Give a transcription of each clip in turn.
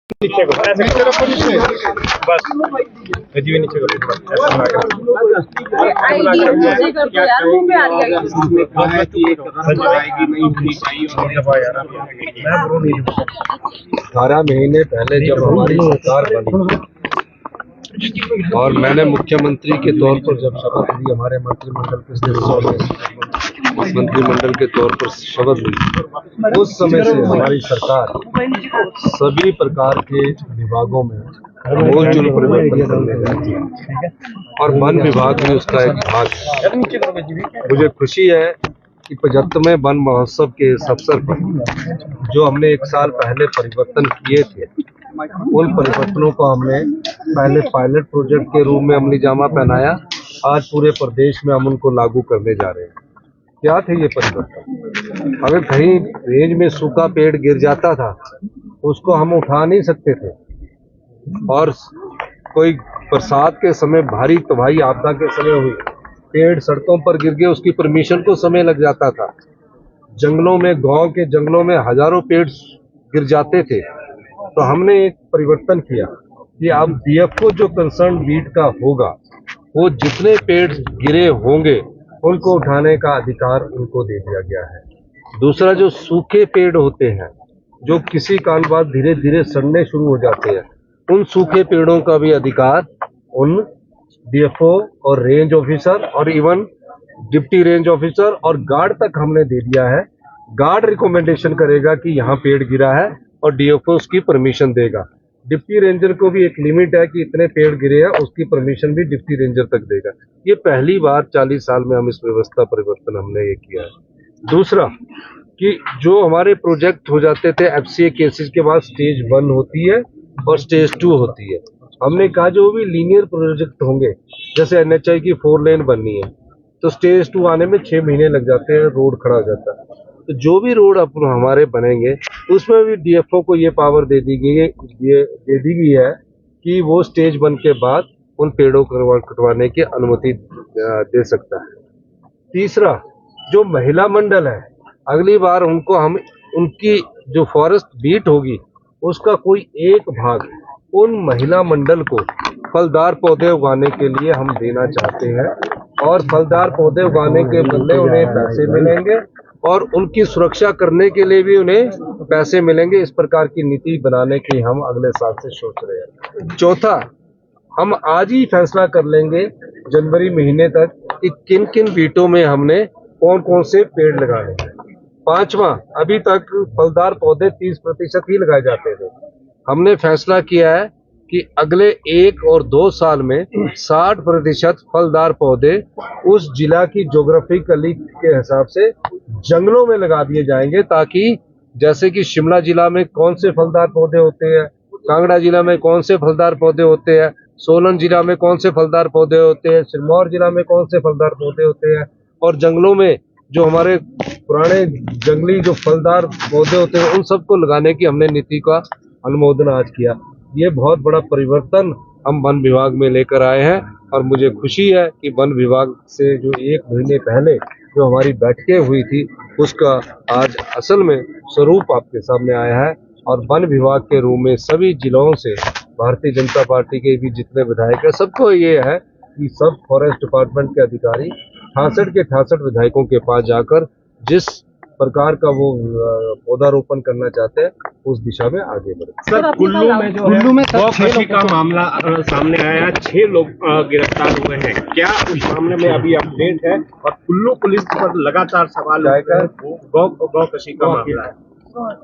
नीचे करो, ऐसे करो नीचे, बस जी नीचे करो, ऐसा बना के यार मुंह पे आ गया ये 18 महीने पहले जब हमारी सरकार बनी और मैंने मुख्यमंत्री के तौर पर जब शपथ ली, हमारे मंत्रिमंडल के सदस्यों ने मंत्रिमंडल के तौर पर शपथ ली, उस समय से हमारी सरकार सभी प्रकार के विभागों में मूलचूल परिवर्तन करने जाती है और वन विभाग भी उसका एक भाग है। मुझे खुशी है कि 75वें वन महोत्सव के इस अवसर पर जो हमने एक साल पहले परिवर्तन किए थे, उन परिवर्तनों को हमने पहले पायलट प्रोजेक्ट के रूप में अमली जामा पहनाया। आज पूरे प्रदेश में हम उनको लागू करने जा रहे हैं। क्या थे ये परिवर्तन? अगर कहीं रेंज में सूखा पेड़ गिर जाता था, उसको हम उठा नहीं सकते थे, और कोई बरसात के समय भारी तबाही आपदा के समय हुई, पेड़ सड़कों पर गिर गए, उसकी परमिशन को समय लग जाता था। जंगलों में, गांव के जंगलों में हजारों पेड़ गिर जाते थे। तो हमने एक परिवर्तन किया कि अब डीएफओ जो कंसर्न बीट का होगा, वो जितने पेड़ गिरे होंगे उनको उठाने का अधिकार उनको दे दिया गया है। दूसरा, जो सूखे पेड़ होते हैं, जो किसी कारण बाद धीरे धीरे सड़ने शुरू हो जाते हैं, उन सूखे पेड़ों का भी अधिकार उन डीएफओ और रेंज ऑफिसर और इवन डिप्टी रेंज ऑफिसर और गार्ड तक हमने दे दिया है। गार्ड रिकमेंडेशन करेगा कि यहाँ पेड़ गिरा है और डीएफओ उसकी परमिशन देगा। डिप्टी रेंजर को भी एक लिमिट है कि इतने पेड़ गिरे हैं, उसकी परमिशन भी डिप्टी रेंजर तक देगा। ये पहली बार 40 साल में हम इस व्यवस्था परिवर्तन हमने ये किया है। दूसरा, कि जो हमारे प्रोजेक्ट हो जाते थे एफसीए केसेस के बाद, स्टेज 1 होती है और स्टेज 2 होती है। हमने कहा जो भी लीनियर प्रोजेक्ट होंगे, जैसे एनएचआई की 4 लेन बननी है, तो स्टेज 2 आने में 6 महीने लग जाते हैं, रोड खड़ा हो जाता है। तो जो भी रोड अब हमारे बनेंगे, उसमें भी डीएफओ को ये पावर दे दी गई है कि वो स्टेज 1 के बाद उन पेड़ों को कटवाने की अनुमति दे सकता है। तीसरा, जो महिला मंडल है, अगली बार उनको हम उनकी जो फॉरेस्ट बीट होगी, उसका कोई एक भाग उन महिला मंडल को फलदार पौधे उगाने के लिए हम देना चाहते हैं, और फलदार पौधे उगाने के बदले उन्हें पैसे मिलेंगे और उनकी सुरक्षा करने के लिए भी उन्हें पैसे मिलेंगे। इस प्रकार की नीति बनाने की हम अगले साल से सोच रहे हैं। चौथा, हम आज ही फैसला कर लेंगे जनवरी महीने तक कि किन किन बीटों में हमने कौन कौन से पेड़ लगाने हैं। पांचवा, अभी तक फलदार पौधे 30% ही लगाए जाते थे। हमने फैसला किया है कि अगले 1 और 2 साल में 60% फलदार पौधे उस जिला की ज्योग्राफिकली के हिसाब से जंगलों में लगा दिए जाएंगे, ताकि जैसे कि शिमला जिला में कौन से फलदार पौधे होते हैं, कांगड़ा जिला में कौन से फलदार पौधे होते हैं, सोलन जिला में कौन से फलदार पौधे होते हैं, सिरमौर जिला में कौन से फलदार पौधे होते हैं, और जंगलों में जो हमारे पुराने जंगली जो फलदार पौधे होते हैं, उन सबको लगाने की हमने नीति का अनुमोदन आज किया। ये बहुत बड़ा परिवर्तन हम वन विभाग में लेकर आए हैं, और मुझे खुशी है कि वन विभाग से जो 1 महीने पहले जो हमारी बैठकें हुई थी, उसका आज असल में स्वरूप आपके सामने आया है। और वन विभाग के रूप में सभी जिलों से भारतीय जनता पार्टी के भी जितने विधायक हैं, सबको ये है कि सब फॉरेस्ट डिपार्टमेंट के अधिकारी 68 के 68 विधायकों के पास जाकर जिस प्रकार का वो पौधारोपण करना चाहते हैं, उस दिशा में आगे बढ़े। सर, कुल्लू में जो गौकशी का मामला सामने आया है, 6 लोग गिरफ्तार हुए हैं, क्या उस मामले में अभी अपडेट है? और कुल्लू पुलिस पर लगातार सवाल गौकशी का मामला है,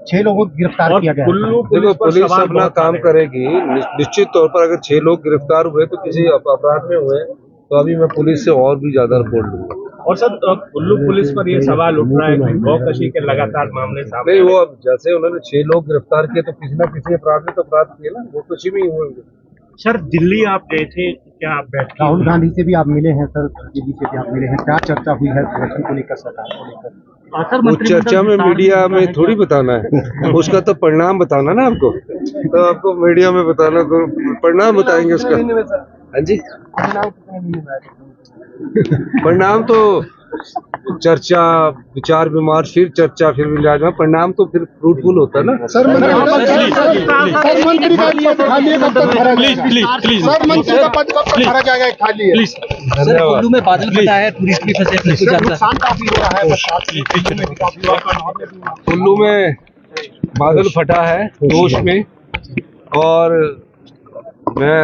6 लोगों को गिरफ्तार किया गया। पुलिस अपना काम करेगी निश्चित तौर पर। अगर 6 लोग गिरफ्तार हुए तो किसी अपराध में हुए, तो अभी मैं पुलिस से और भी ज्यादा रिपोर्ट लूंगा। और सर, कुल्लू पुलिस पर ये सवाल उठ रहा है कि गौकशी के लगातार मामले सामने नहीं, वो अब जैसे उन्होंने 6 लोग गिरफ्तार किए, तो किसी न किसी अपराध में तो अपराध किए ना, गौकशी में ही हुए। सर, दिल्ली आप गए थे, क्या आप बैठे? राहुल गांधी से भी आप मिले हैं सर, दिल्ली से भी आप मिले हैं, क्या चर्चा हुई है इलेक्शन को लेकर, सरकार को लेकर? वो चर्चा में मीडिया में थोड़ी बताना है, उसका तो परिणाम बताना ना आपको, तो आपको मीडिया में बताना, तो परिणाम बताएंगे उसका। हाँ जी, परिणाम तो चर्चा, विचार विमर्श, फिर चर्चा, फिर विचार, परिणाम तो फिर फ्रूटफुल होता है ना। सर मंत्री का पद कब तक भरा जाएगा खाली है? सर कुल्लू में बादल फटा है, टूरिस्ट भी फंसे, नुकसान काफी हो रहा है। कुल्लू में बादल फटा है जोश में, और मैं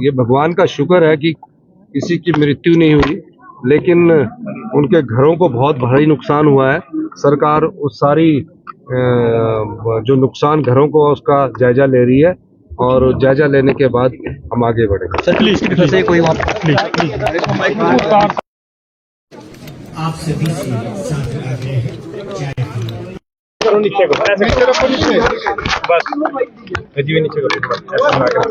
ये भगवान का शुक्र है कि किसी की मृत्यु नहीं हुई, लेकिन उनके घरों को बहुत भारी नुकसान हुआ है। सरकार उस सारी जो नुकसान घरों को उसका जायजा ले रही है, और जायजा लेने के बाद हम आगे बढ़ेंगे। सर प्लीज से कोई आप सभी से साथ आ गए हैं। नीचे करो, ऐसे बस जी नीचे करो, ऐसा ना करो।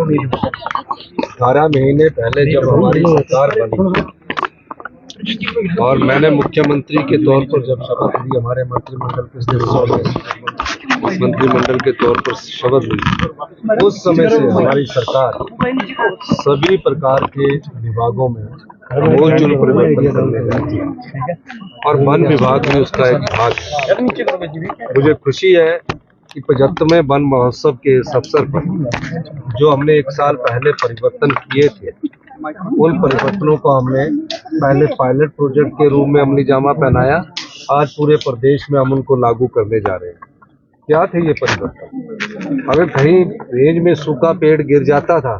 नहीं 18 महीने पहले जब हमारी सरकार बनी और मैंने मुख्यमंत्री के तौर पर जब शपथ ली, हमारे मंत्रिमंडल के सदस्यों ने मंत्रिमंडल के तौर पर शपथ ली, उस समय से हमारी सरकार सभी प्रकार के विभागों में मूलचूल परिवर्तन करने लगी है, और वन विभाग में उसका एक भाग है। मुझे खुशी है कि 75वें वन महोत्सव के इस अवसर पर जो हमने एक साल पहले परिवर्तन किए थे, उन परिवर्तनों को हमने पहले पायलट प्रोजेक्ट के रूप में अमली जामा पहनाया। आज पूरे प्रदेश में हम उनको लागू करने जा रहे हैं। क्या थे ये परिवर्तन? अगर कहीं रेंज में सूखा पेड़ गिर जाता था,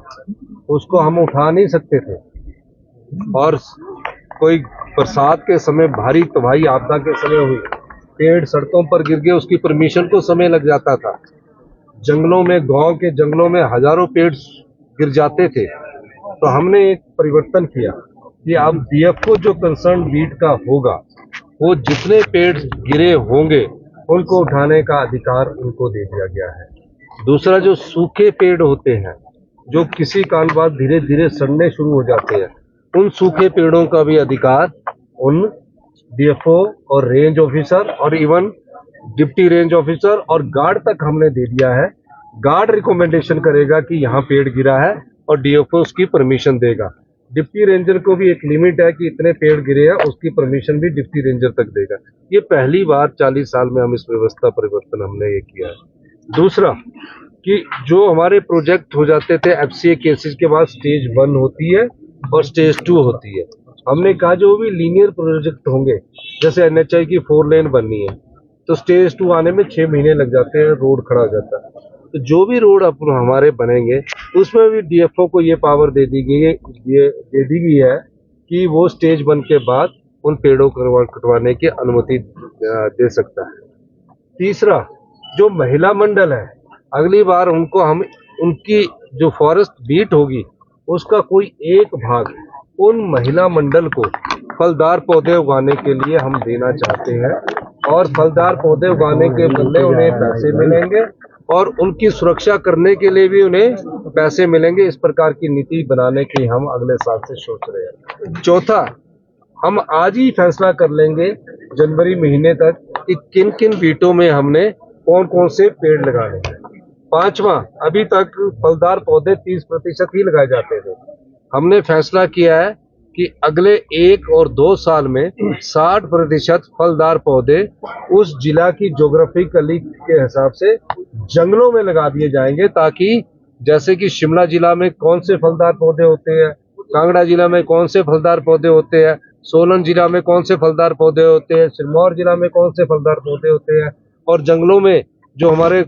उसको हम उठा नहीं सकते थे, और कोई बरसात के समय भारी तबाही आपदा के समय हुई, पेड़ सड़कों पर गिर गए, उसकी परमिशन को समय लग जाता था। जंगलों में, गांव के जंगलों में हजारों पेड़ गिर जाते थे। तो हमने एक परिवर्तन किया कि अब डीएफओ जो कंसर्न बीट का होगा, वो जितने पेड़ गिरे होंगे उनको उठाने का अधिकार उनको दे दिया गया है। दूसरा, जो सूखे पेड़ होते हैं, जो किसी कारण बाद धीरे धीरे सड़ने शुरू हो जाते हैं, उन सूखे पेड़ों का भी अधिकार उन डीएफओ और रेंज ऑफिसर और इवन डिप्टी रेंज ऑफिसर और गार्ड तक हमने दे दिया है। गार्ड रिकमेंडेशन करेगा कि यहाँ पेड़ गिरा है और डीएफओ उसकी परमिशन देगा। डिप्टी रेंजर को भी एक लिमिट है कि इतने पेड़ गिरे हैं, उसकी परमिशन भी डिप्टी रेंजर तक देगा। ये पहली बार 40 साल में हम इस व्यवस्था परिवर्तन हमने ये किया है। दूसरा कि जो हमारे प्रोजेक्ट हो जाते थे एफसीए केसेस के बाद, स्टेज 1 होती है और स्टेज 2 होती है। हमने कहा जो भी लीनियर प्रोजेक्ट होंगे, जैसे एनएचआई की 4 लेन बननी है, तो स्टेज 2 आने में 6 महीने लग जाते हैं, रोड खड़ा हो जाता है। तो जो भी रोड अब हमारे बनेंगे, उसमें भी डीएफओ को ये पावर दे दी गई है कि वो स्टेज 1 के बाद उन पेड़ों को कटवाने की अनुमति दे सकता है। तीसरा, जो महिला मंडल है, अगली बार उनको हम उनकी जो फॉरेस्ट बीट होगी उसका कोई एक भाग उन महिला मंडल को फलदार पौधे उगाने के लिए हम देना चाहते हैं, और फलदार पौधे उगाने के बदले उन्हें पैसे मिलेंगे और उनकी सुरक्षा करने के लिए भी उन्हें पैसे मिलेंगे। इस प्रकार की नीति बनाने की हम अगले साल से सोच रहे हैं। चौथा, हम आज ही फैसला कर लेंगे जनवरी महीने तक कि किन किन बीटों में हमने कौन कौन से पेड़ लगाने हैं। पांचवा, अभी तक फलदार पौधे 30% ही लगाए जाते थे। हमने फैसला किया है कि अगले 1 और 2 साल में 60% फलदार पौधे उस जिला की ज्योग्राफिकली के हिसाब से जंगलों में लगा दिए जाएंगे, ताकि जैसे कि शिमला जिला में कौन से फलदार पौधे होते हैं, कांगड़ा जिला में कौन से फलदार पौधे होते हैं, सोलन जिला में कौन से फलदार पौधे होते हैं, सिरमौर जिला में कौन से फलदार पौधे होते हैं, और जंगलों में जो हमारे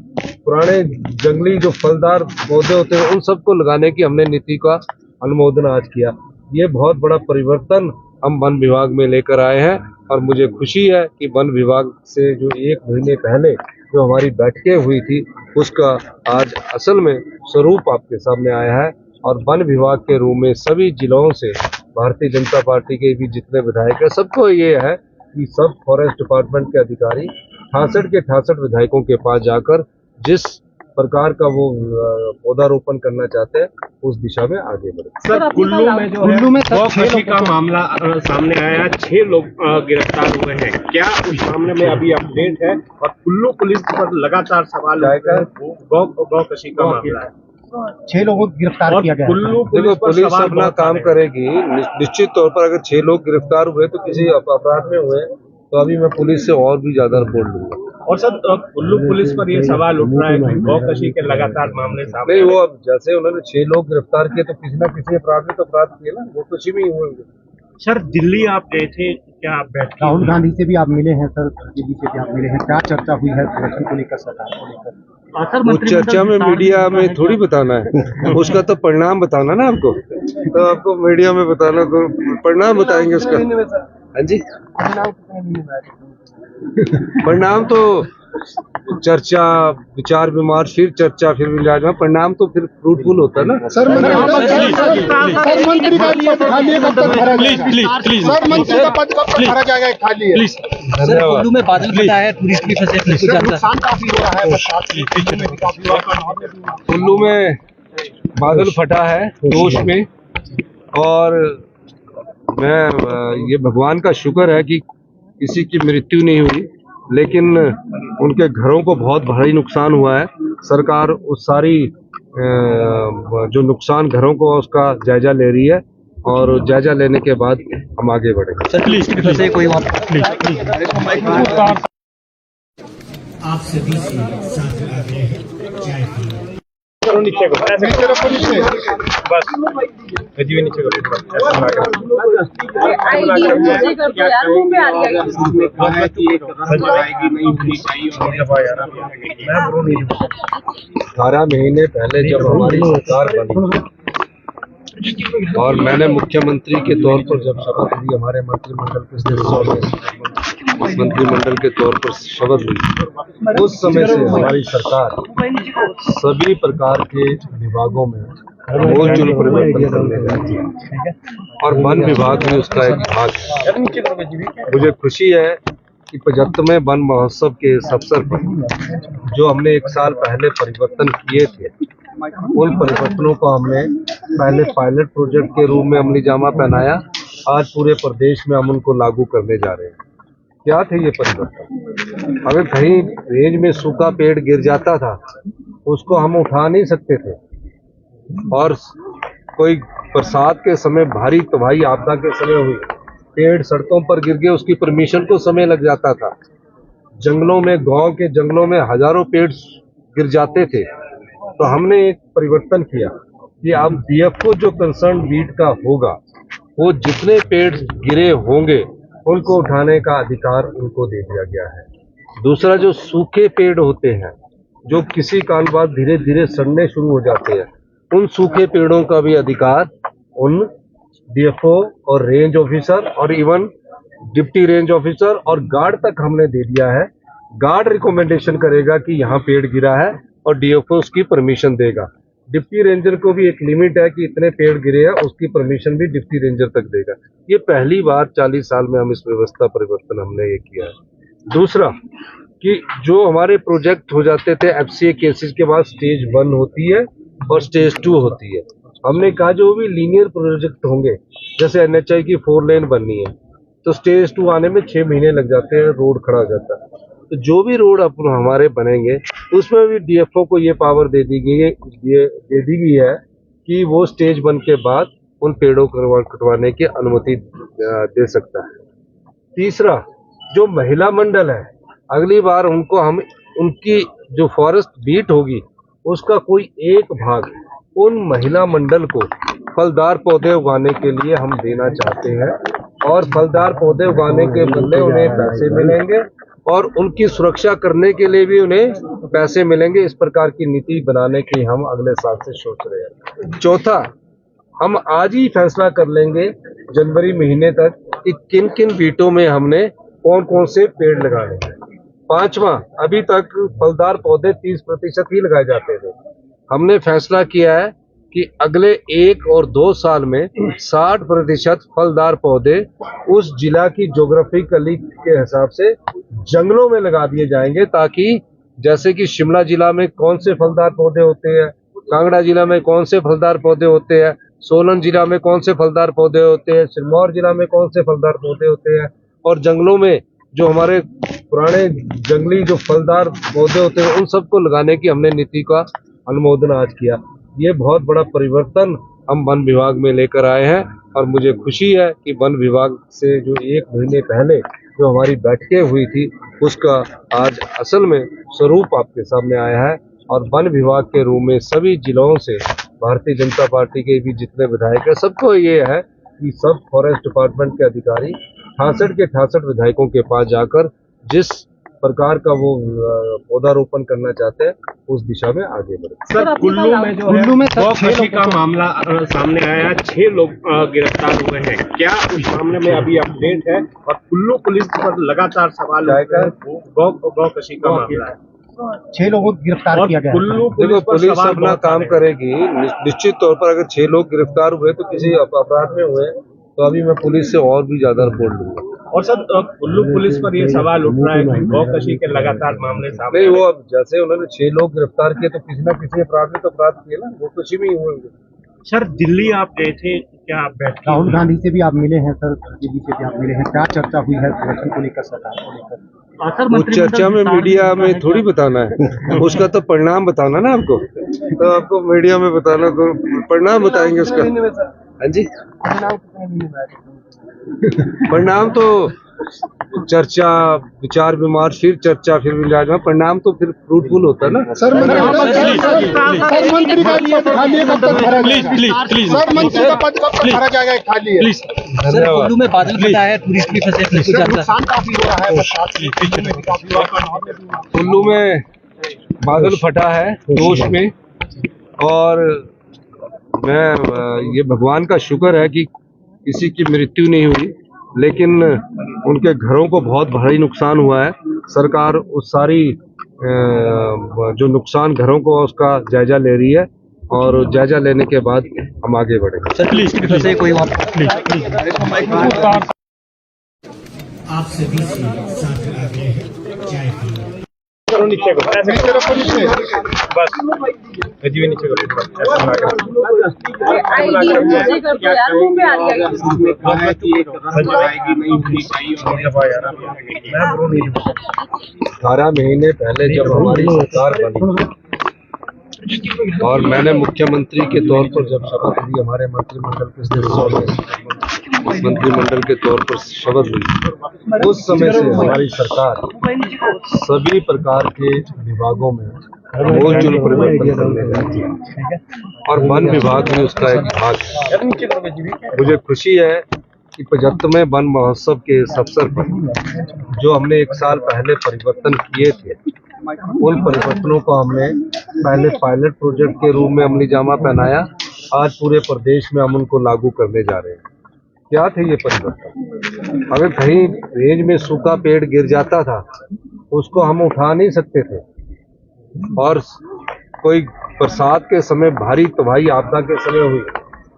पुराने जंगली जो फलदार पौधे होते हैं उन सबको लगाने की हमने नीति का अनुमोदन आज किया। ये बहुत बड़ा परिवर्तन हम वन विभाग में लेकर आए हैं, और मुझे खुशी है कि वन विभाग से जो 1 महीने पहले जो हमारी बैठकें हुई थी, उसका आज असल में स्वरूप आपके सामने आया है। और वन विभाग के रूप में सभी जिलों से भारतीय जनता पार्टी के भी जितने विधायक हैं, सबको ये है कि सब फॉरेस्ट डिपार्टमेंट के अधिकारी 68 के 68 विधायकों के पास जाकर जिस प्रकार का वो पौधारोपण करना चाहते हैं उस दिशा में आगे बढ़े। सर कुल्लू में जो है गौकशी का मामला सामने आया है, 6 लोग गिरफ्तार हुए हैं, क्या उस मामले में अभी अपडेट है? और कुल्लू पुलिस पर लगातार सवाल गौकशी का मामला है, 6 लोगों को गिरफ्तार किया गया है। कुल्लू देखो पुलिस सवाल अपना बहुत काम सारे हैं। करेगी। निश्चित तौर पर अगर 6 लोग गिरफ्तार हुए तो किसी अपराध में हुए तो अभी मैं पुलिस से और भी ज्यादा रिपोर्ट लूंगा। और सर कुल्लू पुलिस पर ये सवाल उठ रहा है कि गौकशी के लगातार मामले सामने नहीं, वो अब जैसे उन्होंने 6 लोग गिरफ्तार किए तो किसी ना किसी अपराध में तो अपराध किए ना, वो कृषि में ही हुए। सर दिल्ली आप गए थे, क्या आप बैठे? राहुल गांधी से भी आप मिले हैं सर, बीजेपी से भी आप मिले हैं, क्या चर्चा हुई है इलेक्शन को लेकर, सरकार को लेकर? वो चर्चा में मीडिया में थोड़ी बताना है, उसका तो परिणाम बताना ना आपको, तो आपको मीडिया में बताना तो परिणाम बताएंगे उसका। हाँ जी, परिणाम तो चर्चा, विचार विमर्श, फिर चर्चा, फिर विचार, परिणाम तो फिर फ्रूटफुल होता है ना। सर मंत्री का पद खाली है, कब तक भरा जाएगा? सर मंत्री का पद कब तक भरा जाएगा? खाली है। सर कुल्लू में बादल फटा है, टूरिस्ट भी फंसे हैं, कुछ जानता नुकसान काफी हो रहा है, बरसात में भी काफी हो रहा है। कुल्लू में बादल फटा है जोश में, और मैं ये भगवान का शुक्र है कि किसी की मृत्यु नहीं हुई, लेकिन उनके घरों को बहुत भारी नुकसान हुआ है। सरकार उस सारी जो नुकसान घरों को उसका जायजा ले रही है, और जायजा लेने के बाद हम आगे बढ़ेंगे। सर टूरिस्ट भी फंसे कोई वहाँ आप सभी से साथ आते हैं चाय पीने। नीचे को ऐसे रखो नीचे। बस जी नीचे करो। यार मुंह पे आ रही है। 18 महीने पहले जब हमारी सरकार बनी और मैंने मुख्यमंत्री के तौर पर जब शपथ ली, हमारे मंत्रिमंडल के सदस्यों ने मंत्रिमंडल के तौर पर शपथ ली, उस समय से हमारी सरकार सभी प्रकार के विभागों में मूलचूल परिवर्तन करने जाती है, और वन विभाग भी उसका एक भाग है। मुझे खुशी है कि 75वें वन महोत्सव के इस अवसर पर जो हमने 1 साल पहले परिवर्तन किए थे, उन परिवर्तनों को हमने पहले पायलट प्रोजेक्ट के रूप में अमली जामा पहनाया, आज पूरे प्रदेश में हम उनको लागू करने जा रहे हैं। क्या थे ये परिवर्तन? अगर कहीं रेंज में सूखा पेड़ गिर जाता था, उसको हम उठा नहीं सकते थे, और कोई बरसात के समय भारी तबाही आपदा के समय हुई, पेड़ सड़कों पर गिर गए, उसकी परमिशन को समय लग जाता था। जंगलों में, गांव के जंगलों में हजारों पेड़ गिर जाते थे, तो हमने एक परिवर्तन किया कि अब डीएफओ जो कंसर्न वीट का होगा, वो जितने पेड़ गिरे होंगे उनको उठाने का अधिकार उनको दे दिया गया है। दूसरा, जो सूखे पेड़ होते हैं, जो किसी कारण बाद धीरे धीरे सड़ने शुरू हो जाते हैं, उन सूखे पेड़ों का भी अधिकार उन डीएफओ और रेंज ऑफिसर और इवन डिप्टी रेंज ऑफिसर और गार्ड तक हमने दे दिया है। गार्ड रिकमेंडेशन करेगा कि यहाँ पेड़ गिरा है और डीएफओ उसकी परमिशन देगा। डिप्टी रेंजर को भी एक लिमिट है कि इतने पेड़ गिरे हैं, उसकी परमिशन भी डिप्टी रेंजर तक देगा। ये पहली बार 40 साल में हम इस व्यवस्था परिवर्तन हमने ये किया है। दूसरा, कि जो हमारे प्रोजेक्ट हो जाते थे एफसीए केसेस के बाद स्टेज 1 होती है और स्टेज 2 होती है। हमने कहा जो भी लीनियर प्रोजेक्ट होंगे, जैसे एनएचआई की 4 लेन बननी है, तो स्टेज 2 आने में 6 महीने लग जाते हैं, रोड खड़ा हो जाता है। तो जो भी रोड हमारे बनेंगे, उसमें भी डीएफओ को ये पावर दे दी गई है कि वो स्टेज 1 के बाद उन पेड़ों को कटवाने की अनुमति दे सकता है। तीसरा, जो महिला मंडल है, अगली बार उनको हम उनकी जो फॉरेस्ट बीट होगी उसका कोई एक भाग उन महिला मंडल को फलदार पौधे उगाने के लिए हम देना चाहते हैं, और फलदार पौधे उगाने के बदले उन्हें पैसे मिलेंगे और उनकी सुरक्षा करने के लिए भी उन्हें पैसे मिलेंगे। इस प्रकार की नीति बनाने की हम अगले साल से सोच रहे हैं। चौथा, हम आज ही फैसला कर लेंगे जनवरी महीने तक कि किन किन बीटों में हमने कौन कौन से पेड़ लगाने हैं। पांचवा, अभी तक फलदार पौधे 30% ही लगाए जाते थे। हमने फैसला किया है कि अगले 1 और 2 साल में 60% फलदार पौधे उस जिला की ज्योग्राफिकली के हिसाब से जंगलों में लगा दिए जाएंगे, ताकि जैसे कि शिमला जिला में कौन से फलदार पौधे होते हैं, कांगड़ा जिला में कौन से फलदार पौधे होते हैं, सोलन जिला में कौन से फलदार पौधे होते हैं, सिरमौर जिला में कौन से फलदार पौधे होते हैं, और जंगलों में जो हमारे पुराने जंगली जो फलदार पौधे होते हैं उन सबको लगाने की हमने नीति का अनुमोदन आज किया। ये बहुत बड़ा परिवर्तन हम वन विभाग में लेकर आए हैं और मुझे खुशी है कि वन विभाग से जो 1 महीने पहले जो हमारी बैठकें हुई थी उसका आज असल में स्वरूप आपके सामने आया है। और वन विभाग के रूप में सभी जिलों से भारतीय जनता पार्टी के भी जितने विधायक हैं सबको ये है कि सब फॉरेस्ट डिपार्टमेंट के अधिकारी 68 के 68 विधायकों के पास जाकर जिस प्रकार का वो पौधारोपण करना चाहते हैं उस दिशा में आगे बढ़े। सर कुल्लू में जो है गौकशी का मामला सामने आया, 6 लोग गिरफ्तार हुए हैं, क्या उस मामले में अभी अपडेट है? और कुल्लू पुलिस पर लगातार सवाल गौकशी का मामला है, 6 लोगों को गिरफ्तार किया गया। कुल्लू देखो पुलिस अपना काम करेगी, निश्चित तौर पर अगर 6 लोग गिरफ्तार हुए तो किसी अपराध में हुए तो अभी मैं पुलिस से और भी ज्यादा रिपोर्ट लूंगा। और सर कुल्लू पुलिस पर ये सवाल उठ रहा है कि गौकशी के लगातार मामले सामने नहीं, वो अब जैसे उन्होंने 6 लोग गिरफ्तार किए तो किसी न किसी अपराध में तो अपराध किए ना, गौकशी में ही हुए। सर दिल्ली आप गए थे, क्या आप बैठे? राहुल गांधी से भी आप मिले हैं सर, बीजेपी से भी आप मिले हैं, क्या चर्चा हुई है संगठन को लेकर, सरकार को लेकर? वो चर्चा में मीडिया में थोड़ी बताना है, उसका तो परिणाम बताना ना आपको, तो आपको मीडिया में बताना तो परिणाम बताएंगे उसका। हाँ जी, परिणाम तो चर्चा, विचार विमर्श, फिर चर्चा, फिर विचार, परिणाम तो फिर फ्रूटफुल होता है ना। सर मंत्री का पद खाली है, कब तक भरा जाएगा? सर मंत्री का पद कब तक भरा जाएगा? खाली है। सर कुल्लू में बादल फटा है, टूरिस्ट भी फंसे, नुकसान काफी हो रहा है। कुल्लू में बादल फटा है जोश में, और मैं ये भगवान का शुक्र है कि किसी की मृत्यु नहीं हुई, लेकिन उनके घरों को बहुत भारी नुकसान हुआ है। सरकार उस सारी जो नुकसान घरों को उसका जायजा ले रही है और जायजा लेने के बाद हम आगे बढ़ेंगे। सर प्लीज से कोई आप सभी से साथ आग्रह है, चाय पीएं। नीचे को बस जी, नीचे को यार मुंह पे आ गया। 18 महीने पहले जब हमारी सरकार बनी और मैंने मुख्यमंत्री के तौर पर जब शपथ ली, हमारे मंत्रिमंडल के सदस्यों ने मंत्रिमंडल के तौर पर शपथ ली, उस समय से हमारी सरकार सभी प्रकार के विभागों में मूलचूल परिवर्तन करने जाती है और वन विभाग में उसका एक भाग है। मुझे खुशी है कि 75वें वन महोत्सव के इस अवसर पर जो हमने 1 साल पहले परिवर्तन किए थे, उन परिवर्तनों को हमने पहले पायलट प्रोजेक्ट के रूप में अमली जामा पहनाया, आज पूरे प्रदेश में हम उनको लागू करने जा रहे हैं। क्या थे ये परिवर्तन? अगर कहीं रेंज में सूखा पेड़ गिर जाता था उसको हम उठा नहीं सकते थे, और कोई बरसात के समय भारी तबाही आपदा के समय हुई,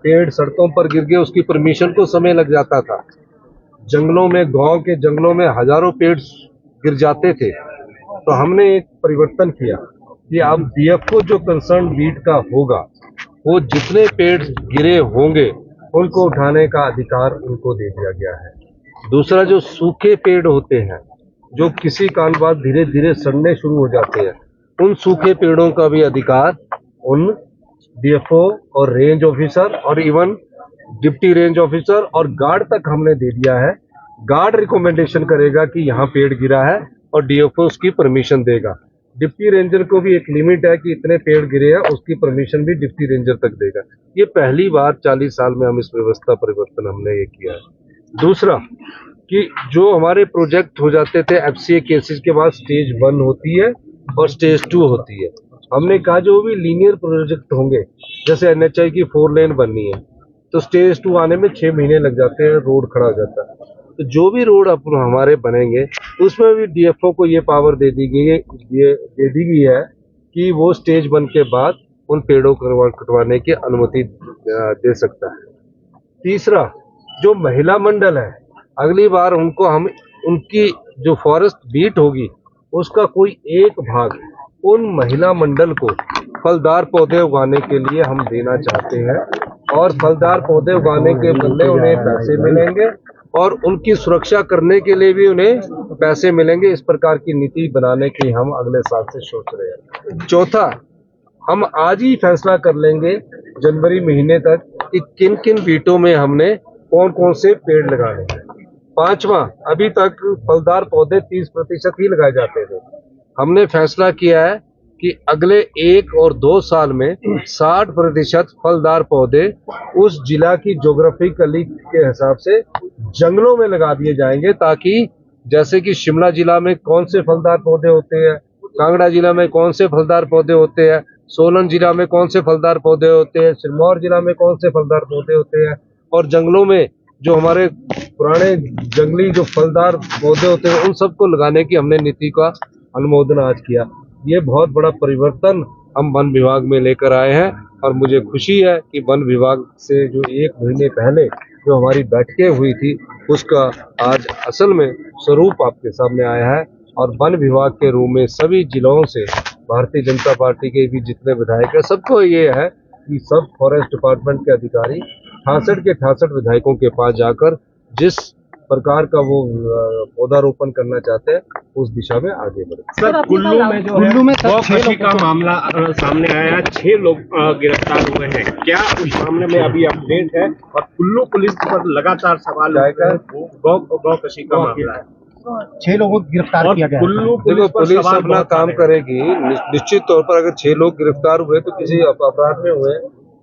पेड़ सड़कों पर गिर गए, उसकी परमिशन को समय लग जाता था। जंगलों में, गांव के जंगलों में हजारों पेड़ गिर जाते थे, तो हमने एक परिवर्तन किया कि अब डीएफओ जो कंसर्न बीट का होगा वो जितने पेड़ गिरे होंगे उनको उठाने का अधिकार उनको दे दिया गया है। दूसरा, जो सूखे पेड़ होते हैं जो किसी कारण बाद धीरे धीरे सड़ने शुरू हो जाते हैं, उन सूखे पेड़ों का भी अधिकार उन डीएफओ और रेंज ऑफिसर और इवन डिप्टी रेंज ऑफिसर और गार्ड तक हमने दे दिया है। गार्ड रिकमेंडेशन करेगा कि यहाँ पेड़ गिरा है और डीएफओ उसकी परमिशन देगा। डिप्टी रेंजर को भी एक लिमिट है कि इतने पेड़ गिरे हैं, उसकी परमिशन भी डिप्टी रेंजर तक देगा। ये पहली बार 40 साल में हम इस व्यवस्था परिवर्तन हमने ये किया है। दूसरा कि जो हमारे प्रोजेक्ट हो जाते थे एफसीए केसेस के बाद स्टेज 1 होती है और स्टेज 2 होती है। हमने कहा जो भी लीनियर प्रोजेक्ट होंगे, जैसे एनएचआई की 4 लेन बननी है तो स्टेज 2 आने में 6 महीने लग जाते हैं, रोड खड़ा हो जाता है। तो जो भी रोड अपन हमारे बनेंगे उसमें भी डीएफओ को ये पावर दे दी गई है कि वो स्टेज 1 के बाद उन पेड़ों को कटवाने की अनुमति दे सकता है। तीसरा, जो महिला मंडल है, अगली बार उनको हम उनकी जो फॉरेस्ट बीट होगी उसका कोई एक भाग उन महिला मंडल को फलदार पौधे उगाने के लिए हम देना चाहते हैं और फलदार पौधे उगाने के बदले उन्हें पैसे मिलेंगे और उनकी सुरक्षा करने के लिए भी उन्हें पैसे मिलेंगे। इस प्रकार की नीति बनाने की हम अगले साल से सोच रहे हैं। चौथा, हम आज ही फैसला कर लेंगे जनवरी महीने तक कि किन किन बीटों में हमने कौन कौन से पेड़ लगाने हैं। पांचवा, अभी तक फलदार पौधे 30% ही लगाए जाते थे। हमने फैसला किया है कि अगले 1 और 2 साल में 60% फलदार पौधे उस जिला की ज्योग्राफिकली के हिसाब से जंगलों में लगा दिए जाएंगे, ताकि जैसे कि शिमला जिला में कौन से फलदार पौधे होते हैं, कांगड़ा जिला में कौन से फलदार पौधे होते हैं, सोलन जिला में कौन से फलदार पौधे होते हैं, सिरमौर जिला में कौन से फलदार पौधे होते हैं, और जंगलों में जो हमारे पुराने जंगली जो फलदार पौधे होते हैं उन सबको लगाने की हमने नीति का अनुमोदन आज किया। ये बहुत बड़ा परिवर्तन हम वन विभाग में लेकर आए हैं और मुझे खुशी है कि वन विभाग से जो 1 महीने पहले जो हमारी बैठकें हुई थी उसका आज असल में स्वरूप आपके सामने आया है। और वन विभाग के रूप में सभी जिलों से भारतीय जनता पार्टी के भी जितने विधायक हैं सबको ये है कि सब फॉरेस्ट डिपार्टमेंट के अधिकारी 68 के 68 विधायकों के पास जाकर जिस प्रकार का वो पौधारोपण करना चाहते हैं उस दिशा में आगे बढ़े। सर, कुल्लू में जो है गौकशी का मामला सामने आया है, 6 लोग गिरफ्तार हुए हैं। क्या उस मामले में अभी अपडेट है? और कुल्लू पुलिस पर लगातार सवाल है, गौकशी का मामला है, 6 लोगों को गिरफ्तार किया गया है। कुल्लू पुलिस अपना काम करेगी। निश्चित तौर पर अगर 6 लोग गिरफ्तार हुए तो किसी अपराध में हुए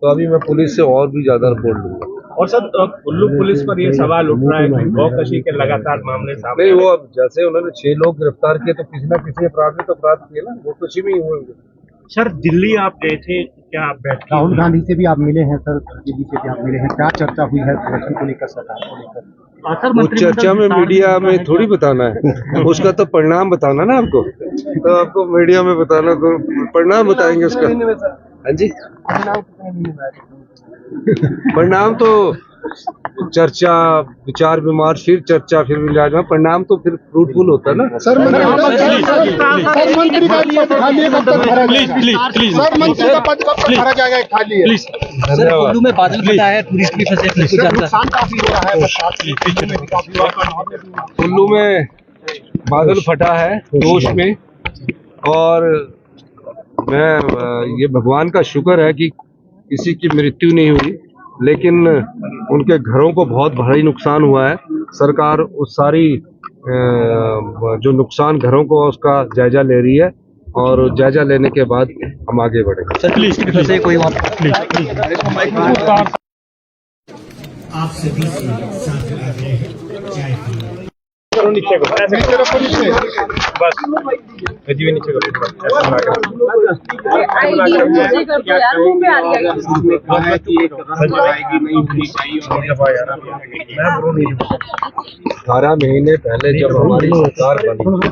तो अभी मैं पुलिस से और भी ज्यादा रिपोर्ट लूंगा। और सर, कुल्लू पुलिस पर ये सवाल उठ रहा है कि गौकशी के लगातार मामले सामने नहीं, वो अब जैसे उन्होंने 6 लोग गिरफ्तार किए तो किसी न किसी अपराध में तो अपराध किए ना, गौकशी में ही हुए। सर, दिल्ली आप गए थे, क्या आप बैठ राहुल गांधी से भी आप मिले हैं सर, बीजेपी से भी आप मिले हैं, क्या चर्चा हुई है संरक्षण को लेकर, सरकार को लेकर? वो चर्चा में मीडिया में थोड़ी बताना है, उसका तो परिणाम बताना ना आपको, तो आपको मीडिया में बताना तो परिणाम बताएंगे उसका। हाँ जी, परिणाम तो चर्चा, विचार विमर्श, फिर चर्चा, फिर विचार, परिणाम तो फिर फ्रूटफुल होता है ना। सर, मंत्री का पद खाली है, कब तक भरा जाएगा? सर, मंत्री का पद कब तक भरा जाएगा? खाली है। सर, कुल्लू में बादल फटा है, टूरिस्ट भी फंसे, कुछ जानता नुकसान काफी हो रहा है। कुल्लू में बादल फटा है जोश में, और मैं ये भगवान का शुक्र है कि किसी की मृत्यु नहीं हुई, लेकिन उनके घरों को बहुत भारी नुकसान हुआ है। सरकार उस सारी जो नुकसान घरों को उसका जायजा ले रही है और जायजा लेने के बाद हम आगे बढ़ेंगे। सर, प्लीज से कोई आप सभी से साथ आग्रह है, चाय पीना। नीचे को ऐसे बस नीचे यार मुंह पे आ गया। 18 महीने पहले जब हमारी सरकार बनी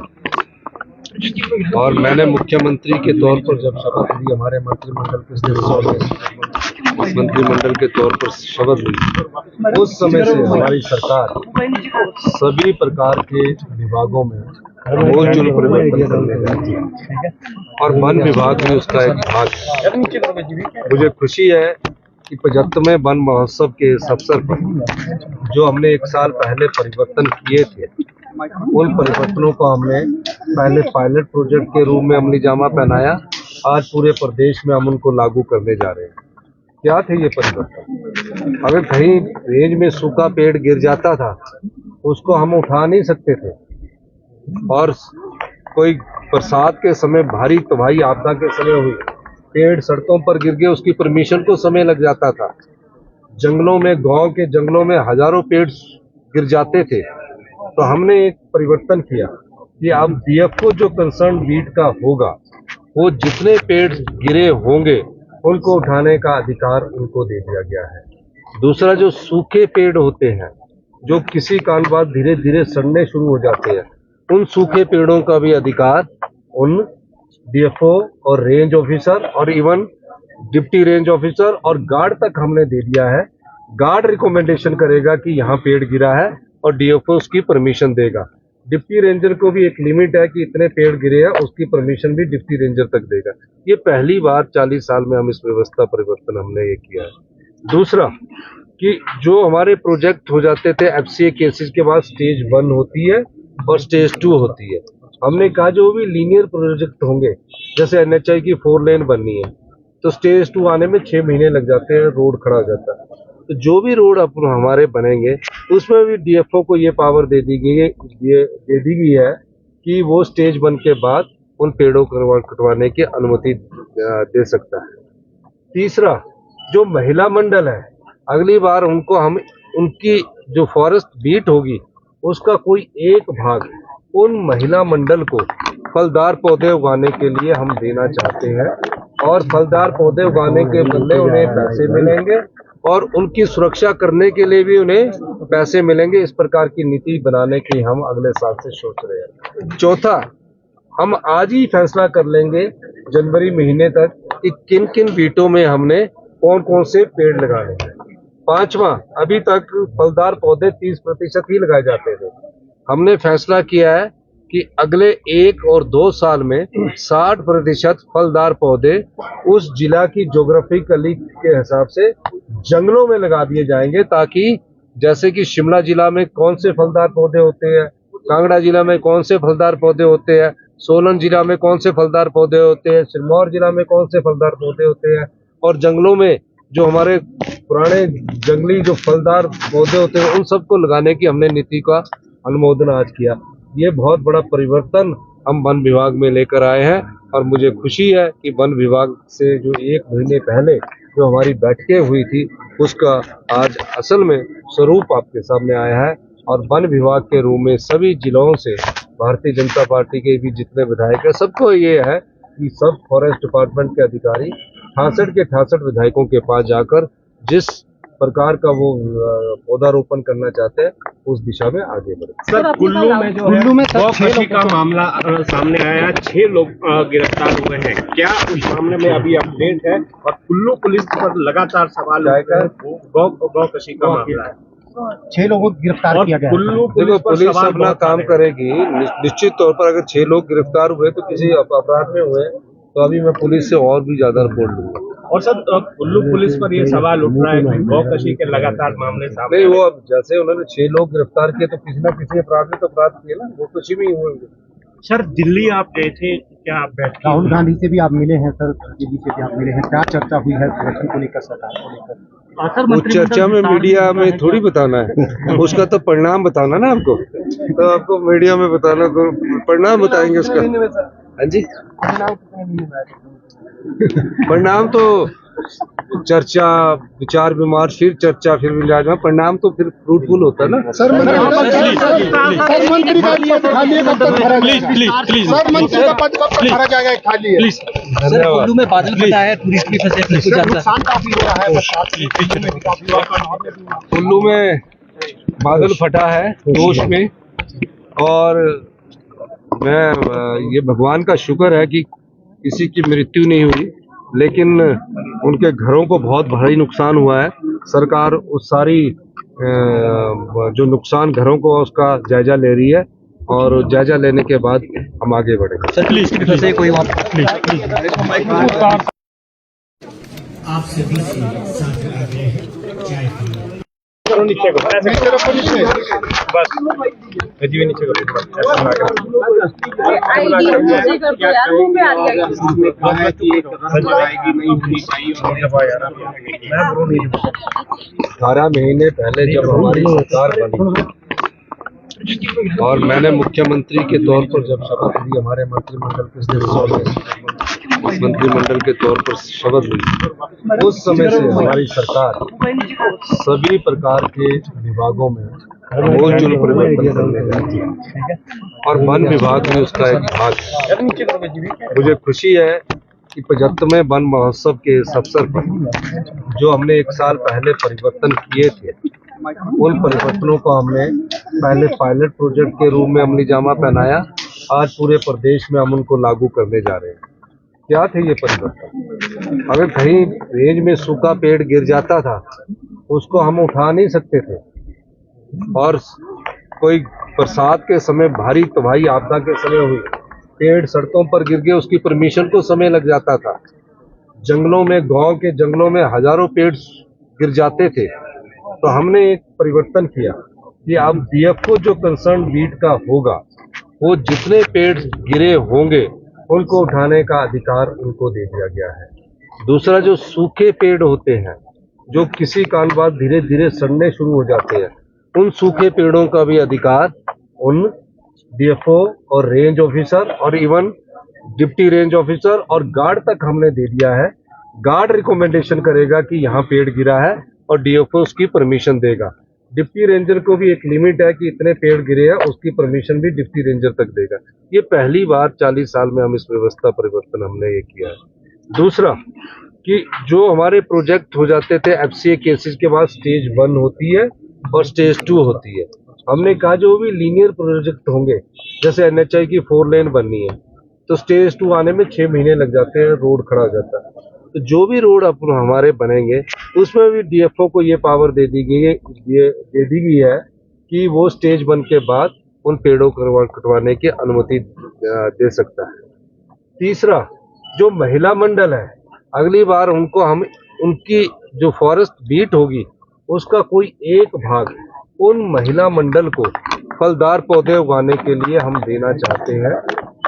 और मैंने मुख्यमंत्री के तौर पर जब शपथ ली, हमारे मंत्रिमंडल के सदस्यों ने मंत्रिमंडल के तौर पर शपथ ली, उस समय से हमारी सरकार सभी प्रकार के विभागों में मूलचूल परिवर्तन करने जाती है और वन विभाग भी उसका एक भाग है। मुझे खुशी है कि 75वें वन महोत्सव के इस अवसर पर जो हमने 1 साल पहले परिवर्तन किए थे, उन परिवर्तनों को हमने पहले पायलट प्रोजेक्ट के रूप में अमली जामा पहनाया, आज पूरे प्रदेश में हम उनको लागू करने जा रहे हैं। क्या थे ये परिवर्तन? अगर कहीं रेंज में सूखा पेड़ गिर जाता था उसको हम उठा नहीं सकते थे, और कोई बरसात के समय भारी तबाही आपदा के समय हुई, पेड़ सड़कों पर गिर गए, उसकी परमिशन को समय लग जाता था। जंगलों में, गांव के जंगलों में हजारों पेड़ गिर जाते थे, तो हमने एक परिवर्तन किया कि अब डीएफओ जो कंसर्न बीट का होगा वो जितने पेड़ गिरे होंगे उनको उठाने का अधिकार उनको दे दिया गया है। दूसरा, जो सूखे पेड़ होते हैं जो किसी कारण बाद धीरे धीरे सड़ने शुरू हो जाते हैं, उन सूखे पेड़ों का भी अधिकार उन डीएफओ और रेंज ऑफिसर और इवन डिप्टी रेंज ऑफिसर और गार्ड तक हमने दे दिया है। गार्ड रिकमेंडेशन करेगा कि यहाँ पेड़ गिरा है और डीएफओ उसकी परमिशन देगा। डिप्टी रेंजर को भी एक लिमिट है कि इतने पेड़ गिरे हैं, उसकी परमिशन भी डिप्टी रेंजर तक देगा। ये पहली बार 40 साल में हम इस व्यवस्था परिवर्तन हमने ये किया है। दूसरा कि जो हमारे प्रोजेक्ट हो जाते थे एफसीए केसेस के बाद स्टेज 1 होती है और स्टेज 2 होती है। हमने कहा जो भी लीनियर प्रोजेक्ट होंगे, जैसे एनएचआई की 4 लेन बननी है तो स्टेज 2 आने में 6 महीने लग जाते हैं, रोड खड़ा हो जाता है। तो जो भी रोड अब हमारे बनेंगे उसमें भी डीएफओ को ये पावर दे दी गई है कि वो स्टेज 1 के बाद उन पेड़ों को कटवाने की अनुमति दे सकता है। तीसरा, जो महिला मंडल है, अगली बार उनको हम उनकी जो फॉरेस्ट बीट होगी उसका कोई एक भाग उन महिला मंडल को फलदार पौधे उगाने के लिए हम देना चाहते हैं और फलदार पौधे उगाने के बदले उन्हें पैसे मिलेंगे और उनकी सुरक्षा करने के लिए भी उन्हें पैसे मिलेंगे। इस प्रकार की नीति बनाने की हम अगले साल से सोच रहे हैं। चौथा, हम आज ही फैसला कर लेंगे जनवरी महीने तक कि किन किन बीटों में हमने कौन कौन से पेड़ लगाने हैं। पांचवा, अभी तक फलदार पौधे 30% ही लगाए जाते थे। हमने फैसला किया है कि अगले 1 और 2 साल में 60% फलदार पौधे उस जिला की ज्योग्राफिकली के हिसाब से जंगलों में लगा दिए जाएंगे, ताकि जैसे कि शिमला जिला में कौन से फलदार पौधे होते हैं, कांगड़ा जिला में कौन से फलदार पौधे होते हैं, सोलन जिला में कौन से फलदार पौधे होते हैं, सिरमौर जिला में कौन से फलदार पौधे होते हैं, और जंगलों में जो हमारे पुराने जंगली जो फलदार पौधे होते हैं उन सबको लगाने की हमने नीति का अनुमोदन आज किया। ये बहुत बड़ा परिवर्तन हम वन विभाग में लेकर आए हैं और मुझे खुशी है कि वन विभाग से जो 1 महीने पहले जो हमारी बैठकें हुई थी उसका आज असल में स्वरूप आपके सामने आया है। और वन विभाग के रूम में सभी जिलों से भारतीय जनता पार्टी के भी जितने विधायक हैं, सबको ये है कि सब फॉरेस्ट डिपार्टमेंट के अधिकारी 68 के 68 विधायकों के पास जाकर जिस प्रकार का वो पौधारोपण करना चाहते हैं उस दिशा में आगे बढ़े। सर, कुल्लू में जो है गौकशी का मामला सामने आया, 6 लोग गिरफ्तार हुए हैं। क्या उस मामले में अभी अपडेट है? और कुल्लू पुलिस पर लगातार सवाल गौकशी का मामला है, 6 लोगों को गिरफ्तार किया गया। कुल्लू पुलिस अपना काम करेगी। निश्चित तौर पर अगर 6 लोग गिरफ्तार हुए तो किसी अपराध में हुए तो अभी मैं पुलिस से और भी ज्यादा रिपोर्ट लूंगा। और सर, कुल्लू पुलिस पर ये सवाल उठ रहा है कि गौकशी के लगातार मामले सामने नहीं, वो अब जैसे उन्होंने 6 लोग गिरफ्तार किए तो किसी न किसी अपराध में तो अपराध किए ना, गौकशी में ही हुए। सर, दिल्ली आप गए थे, क्या आप बैठे? राहुल गांधी से भी आप मिले हैं सर, बीजेपी से भी आप मिले हैं, क्या चर्चा हुई है संरक्षण को लेकर, सरकार को लेकर? वो चर्चा में मीडिया में थोड़ी बताना है, उसका तो परिणाम बताना ना आपको, तो आपको मीडिया में बताना तो परिणाम बताएंगे उसका। हाँ जी, परिणाम तो चर्चा, विचार विमर्श, फिर चर्चा, फिर विचार, परिणाम तो फिर फ्रूटफुल होता है ना। सर, मंत्री का पद खाली है, कब तक भरा जाएगा? सर, मंत्री का पद कब तक भरा जाएगा? खाली है। सर, कुल्लू में बादल फटा है, टूरिस्ट भी फंसे, नुकसान काफी हो रहा है। कुल्लू में बादल फटा है जोश में, और मैं ये भगवान का शुक्र है कि किसी की मृत्यु नहीं हुई, लेकिन उनके घरों को बहुत भारी नुकसान हुआ है। सरकार उस सारी जो नुकसान घरों को उसका जायजा ले रही है और जायजा लेने के बाद हम आगे बढ़ेंगे। सर, प्लीज से कोई वहाँ आप सभी से साथ आग्रह है, चाय पीएं। नीचे को बस जी, नीचे को यार मुंह पे आ गया। 18 महीने पहले जब हमारी सरकार बनी और मैंने मुख्यमंत्री के तौर पर जब शपथ ली, हमारे मंत्रिमंडल के सदस्यों ने मंत्रिमंडल के तौर पर शपथ ली, उस समय से हमारी सरकार सभी प्रकार के विभागों में मूलचूल परिवर्तन करने जाती है और वन विभाग में उसका एक भाग है। मुझे खुशी है कि 75वें वन महोत्सव के इस अवसर पर जो हमने 1 साल पहले परिवर्तन किए थे, उन परिवर्तनों को हमने पहले पायलट प्रोजेक्ट के रूप में अमली जामा पहनाया। आज पूरे प्रदेश में हम उनको लागू करने जा रहे हैं। क्या थे ये परिवर्तन? अगर कहीं रेंज में सूखा पेड़ गिर जाता था उसको हम उठा नहीं सकते थे, और कोई बरसात के समय भारी तबाही आपदा के समय हुई, पेड़ सड़कों पर गिर गए, उसकी परमिशन को समय लग जाता था। जंगलों में, गांव के जंगलों में हजारों पेड़ गिर जाते थे। तो हमने एक परिवर्तन किया कि अब डीएफओ जो कंसर्न बीट का होगा, वो जितने पेड़ गिरे होंगे उनको उठाने का अधिकार उनको दे दिया गया है। दूसरा, जो सूखे पेड़ होते हैं, जो किसी कारण बाद धीरे धीरे सड़ने शुरू हो जाते हैं, उन सूखे पेड़ों का भी अधिकार उन डीएफओ और रेंज ऑफिसर और इवन डिप्टी रेंज ऑफिसर और गार्ड तक हमने दे दिया है। गार्ड रिकमेंडेशन करेगा कि यहाँ पेड़ गिरा है और डीएफओ उसकी परमिशन देगा। डिप्टी रेंजर को भी एक लिमिट है कि इतने पेड़ गिरे हैं, उसकी परमिशन भी डिप्टी रेंजर तक देगा। ये पहली बार 40 साल में हम इस व्यवस्था परिवर्तन हमने ये किया है। दूसरा कि जो हमारे प्रोजेक्ट हो जाते थे एफसीए केसेस के बाद, स्टेज 1 होती है और स्टेज 2 होती है। हमने कहा जो भी लीनियर प्रोजेक्ट होंगे, जैसे एनएचआई की 4 लेन बननी है, तो स्टेज 2 आने में 6 महीने लग जाते हैं, रोड खड़ा हो जाता है। तो जो भी रोड अपन हमारे बनेंगे उसमें भी डीएफओ को ये पावर दे दी गई है कि वो स्टेज 1 के बाद उन पेड़ों को कटवाने की अनुमति दे सकता है। तीसरा, जो महिला मंडल है, अगली बार उनको हम उनकी जो फॉरेस्ट बीट होगी उसका कोई एक भाग उन महिला मंडल को फलदार पौधे उगाने के लिए हम देना चाहते हैं,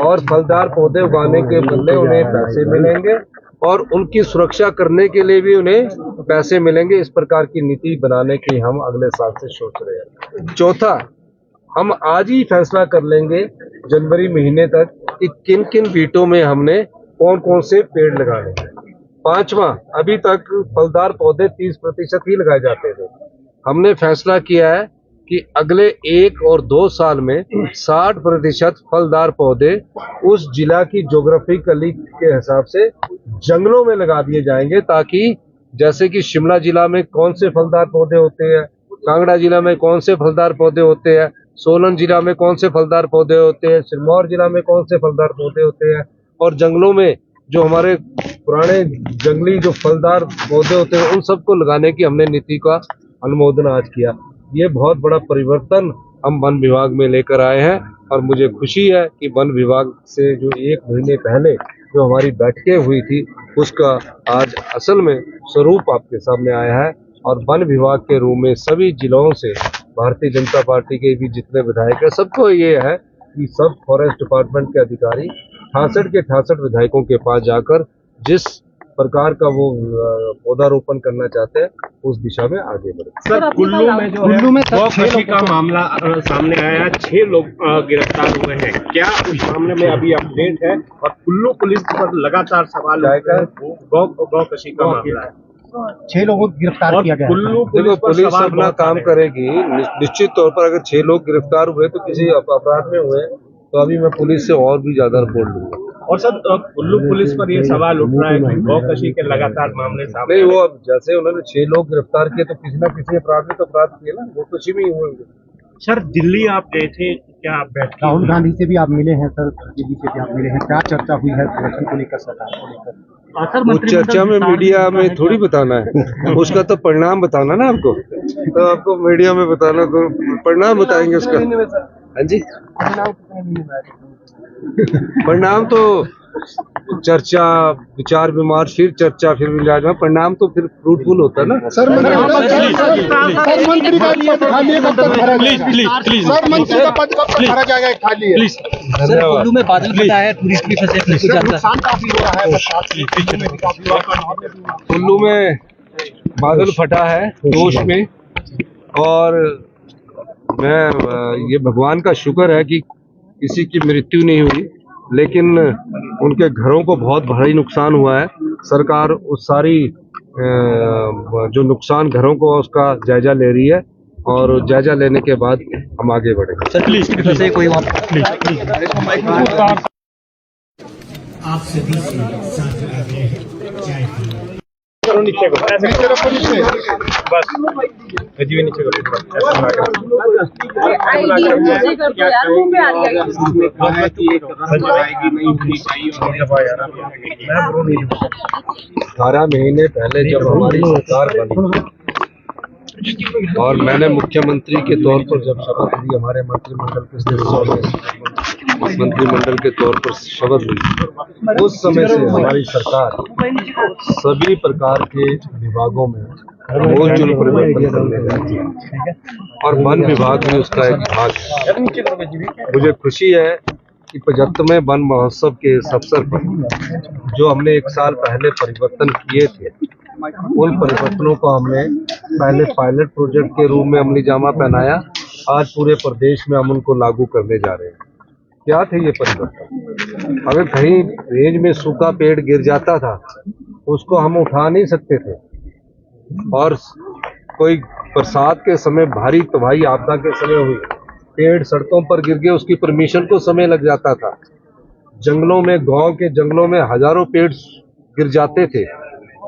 और फलदार पौधे उगाने के बदले उन्हें पैसे मिलेंगे और उनकी सुरक्षा करने के लिए भी उन्हें पैसे मिलेंगे। इस प्रकार की नीति बनाने की हम अगले साल से सोच रहे हैं। चौथा, हम आज ही फैसला कर लेंगे जनवरी महीने तक कि किन किन बीटों में हमने कौन कौन से पेड़ लगाने हैं। पांचवा, अभी तक फलदार पौधे 30% ही लगाए जाते थे। हमने फैसला किया है कि अगले 1 और 2 साल में 60% फलदार पौधे उस जिला की ज्योग्राफिकली के हिसाब से जंगलों में लगा दिए जाएंगे, ताकि जैसे कि शिमला जिला में कौन से फलदार पौधे होते हैं, कांगड़ा जिला में कौन से फलदार पौधे होते हैं, सोलन जिला में कौन से फलदार पौधे होते हैं, सिरमौर जिला में कौन से फलदार पौधे होते हैं, और जंगलों में जो हमारे पुराने जंगली जो फलदार पौधे होते हैं उन सबको लगाने की हमने नीति का अनुमोदन आज किया। ये बहुत बड़ा परिवर्तन हम वन विभाग में लेकर आए हैं, और मुझे खुशी है कि वन विभाग से जो 1 महीने पहले जो हमारी बैठकें हुई थी उसका आज असल में स्वरूप आपके सामने आया है। और वन विभाग के रूप में सभी जिलों से भारतीय जनता पार्टी के भी जितने विधायक हैं, सबको ये है कि सब फॉरेस्ट डिपार्टमेंट के अधिकारी 68 के 68 विधायकों के पास जाकर जिस प्रकार का वो पौधारोपण करना चाहते हैं उस दिशा में आगे बढ़े। सर, कुल्लू में जो है गौकशी का मामला सामने आया है, 6 लोग गिरफ्तार हुए हैं। क्या उस मामले में अभी अपडेट है? और कुल्लू पुलिस पर लगातार सवाल गौकशी का मामला है, 6 लोगों को गिरफ्तार किया गया। कुल्लू पुलिस अपना काम करेगी। निश्चित तौर पर अगर 6 लोग गिरफ्तार हुए तो किसी अपराध में हुए, तो अभी मैं पुलिस से और भी ज्यादा रिपोर्ट लूंगा। और सर, कुल्लू पुलिस पर ये सवाल उठ रहा है कि गौकशी के लगातार मामले सामने नहीं, वो अब जैसे उन्होंने 6 लोग गिरफ्तार किए तो किसी न किसी अपराध में तो अपराध किए ना, गौकशी में ही हुए। सर, दिल्ली आप गए थे, क्या आप बैठ राहुल गांधी से भी आप मिले हैं सर, बीजेपी से भी आप मिले हैं, क्या चर्चा हुई है संगठन को लेकर, सरकार को लेकर? वो चर्चा में मीडिया में थोड़ी बताना है, उसका तो परिणाम बताना ना आपको, तो आपको मीडिया में बताना, तो परिणाम बताएंगे उसका। हाँ जी, परिणाम तो चर्चा, विचार विमर्श, फिर चर्चा, फिर विचार, परिणाम तो फिर फ्रूटफुल होता है ना। सर, मंत्री का पद कब भरा जाएगा? खाली है सर, कुल्लू में बादल फटा है, टूरिस्ट भी फंसे, नुकसान काफी हो रहा है। कुल्लू में बादल फटा है जोश में, और मैं ये भगवान का शुक्र है कि किसी की मृत्यु नहीं हुई, लेकिन उनके घरों को बहुत भारी नुकसान हुआ है। सरकार उस सारी जो नुकसान घरों को उसका जायजा ले रही है, और जायजा लेने के बाद हम आगे बढ़ेंगे। सर, प्लीज से कोई आप सभी से साथ आगे हैं, चाय पी नीचे को नीचे रखो, नीचे बस जी, नीचे करो। आईडी कर दो यार, मुंह पे आ गया। आपने कहा कि एक आएगी नहीं होनी चाहिए, और 18 महीने पहले जब हमारी सरकार बनी, और मैंने मुख्यमंत्री के तौर पर जब शपथ ली, हमारे मंत्रिमंडल के सदस्यों ने मंत्रिमंडल के तौर पर शपथ ली, उस समय से हमारी सरकार सभी प्रकार के विभागों में मूलचूल परिवर्तन करने जाती है और वन विभाग भी उसका एक भाग है। मुझे खुशी है कि 75वें वन महोत्सव के इस अवसर पर जो हमने एक साल पहले परिवर्तन किए थे, उन परिवर्तनों को हमने पहले पायलट प्रोजेक्ट के रूप में अमली जामा पहनाया। आज पूरे प्रदेश में हम उनको लागू करने जा रहे हैं। क्या थे ये परिवर्तन? अगर कहीं रेंज में सूखा पेड़ गिर जाता था, उसको हम उठा नहीं सकते थे, और कोई बरसात के समय भारी तबाही आपदा के समय हुई, पेड़ सड़कों पर गिर गए, उसकी परमिशन को समय लग जाता था। जंगलों में, गांव के जंगलों में हजारों पेड़ गिर जाते थे।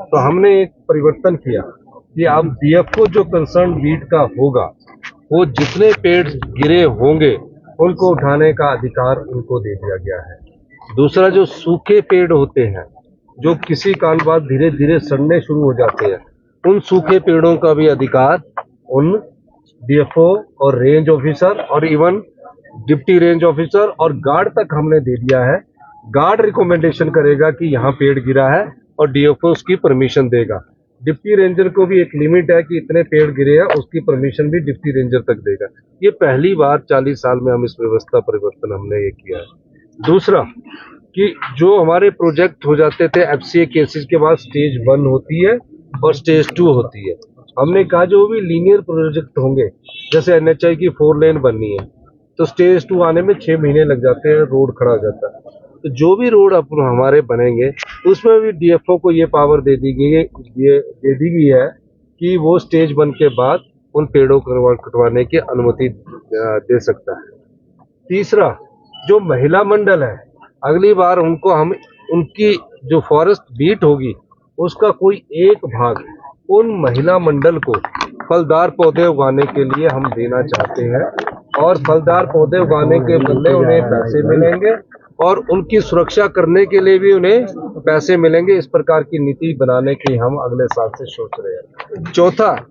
तो हमने एक परिवर्तन किया कि अब डीएफओ जो कंसर्न बीट का होगा, वो जितने पेड़ गिरे होंगे उनको उठाने का अधिकार उनको दे दिया गया है। दूसरा, जो सूखे पेड़ होते हैं, जो किसी कारण बाद धीरे धीरे सड़ने शुरू हो जाते हैं, उन सूखे पेड़ों का भी अधिकार उन डीएफओ और रेंज ऑफिसर और इवन डिप्टी रेंज ऑफिसर और गार्ड तक हमने दे दिया है। गार्ड रिकमेंडेशन करेगा कि यहाँ पेड़ गिरा है और डीएफओ उसकी परमिशन देगा। डिप्टी रेंजर को भी एक लिमिट है कि इतने पेड़ गिरे हैं, उसकी परमिशन भी डिप्टी रेंजर तक देगा। ये पहली बार 40 साल में हम इस व्यवस्था परिवर्तन हमने ये किया है। दूसरा, कि जो हमारे प्रोजेक्ट हो जाते थे एफसीए केसेस के बाद स्टेज 1 होती है और स्टेज 2 होती है। हमने कहा जो भी लीनियर प्रोजेक्ट होंगे, जैसे एनएचआई की 4 लेन बननी है, तो स्टेज 2 आने में 6 महीने लग जाते हैं, रोड खड़ा हो जाता है। तो जो भी रोड अपन हमारे बनेंगे, उसमें भी डीएफओ को ये पावर दे दी गई है कि वो स्टेज 1 के बाद उन पेड़ों को कटवाने की अनुमति दे सकता है। तीसरा, जो महिला मंडल है, अगली बार उनको हम उनकी जो फॉरेस्ट बीट होगी उसका कोई एक भाग उन महिला मंडल को फलदार पौधे उगाने के लिए हम देना चाहते हैं, और फलदार पौधे उगाने के बदले उन्हें पैसे मिलेंगे और उनकी सुरक्षा करने के लिए भी उन्हें पैसे मिलेंगे। इस प्रकार की नीति बनाने की हम अगले साल से सोच रहे हैं। चौथा,